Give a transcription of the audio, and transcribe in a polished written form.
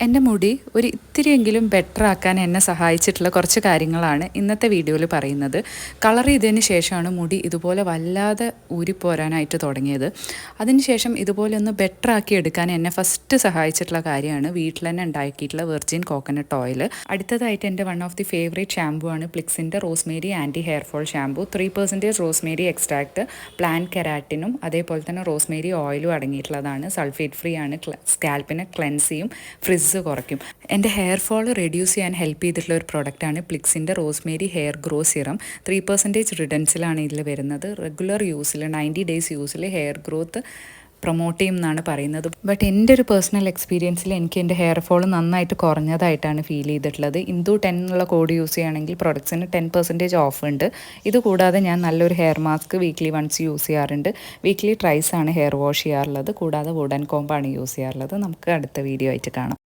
എൻ്റെ മുടി ഒരു ഇത്തിരിയെങ്കിലും ബെറ്റർ ആക്കാൻ എന്നെ സഹായിച്ചിട്ടുള്ള കുറച്ച് കാര്യങ്ങളാണ് ഇന്നത്തെ വീഡിയോയിൽ പറയുന്നത്. കളർ ചെയ്തതിന് ശേഷമാണ് മുടി ഇതുപോലെ വല്ലാതെ ഊരിപ്പോരാനായിട്ട് തുടങ്ങിയത്. അതിനുശേഷം ഇതുപോലെ ഒന്ന് ബെറ്റർ ആക്കി എടുക്കാൻ എന്നെ ഫസ്റ്റ് സഹായിച്ചിട്ടുള്ള കാര്യമാണ് വീട്ടിൽ തന്നെ ഉണ്ടാക്കിയിട്ടുള്ള വെർജിൻ കോക്കനട്ട് ഓയിൽ. അടുത്തതായിട്ട് എൻ്റെ one of the favourite shampoo ആണ് പ്ലിക്സിൻ്റെ rosemary anti hair fall shampoo. 3% rosemary extract, plant കെരാറ്റിനും അതേപോലെ തന്നെ റോസ്മേരി ഓയിലും അടങ്ങിയിട്ടുള്ളതാണ്. സൾഫേറ്റ് ഫ്രീ ആണ്, സ്കാൽപ്പിനെ ക്ലെൻസ് ചെയ്യും, ഫ്രിസ് കുറയ്ക്കും. എൻ്റെ ഹെയർ ഫോൾ റെഡ്യൂസ് ചെയ്യാൻ ഹെൽപ്പ് ചെയ്തിട്ടുള്ള ഒരു പ്രൊഡക്റ്റാണ് പ്ലിക്സിൻ്റെ റോസ്മേരി ഹെയർ ഗ്രോ സിറം. 3% റിഡൻസിലാണ് ഇതിൽ വരുന്നത്. റെഗുലർ യൂസിൽ 90 ഡേയ്സ് യൂസിൽ ഹെയർ ഗ്രോത്ത് പ്രൊമോട്ട് ചെയ്യും എന്നാണ് പറയുന്നത്. ബട്ട് എൻ്റെ ഒരു പേഴ്സണൽ എക്സ്പീരിയൻസിൽ എനിക്ക് എൻ്റെ ഹെയർ ഫോൾ നന്നായിട്ട് കുറഞ്ഞതായിട്ടാണ് ഫീൽ ചെയ്തിട്ടുള്ളത്. ഇന്ദു 10 എന്നുള്ള കോഡ് യൂസ് ചെയ്യുകയാണെങ്കിൽ പ്രൊഡക്ട്സിന് 10% ഓഫ് ഉണ്ട്. ഇതുകൂടാതെ ഞാൻ നല്ലൊരു hair mask weekly once use ചെയ്യാറുണ്ട്. വീക്ക്ലി ട്രൈസ് ആണ് ഹെയർ വാഷ് ചെയ്യാറുള്ളത്. കൂടാതെ വുഡൻ കോമ്പാണ് യൂസ് ചെയ്യാറുള്ളത്. നമുക്ക് അടുത്ത വീഡിയോ ആയിട്ട് കാണാം.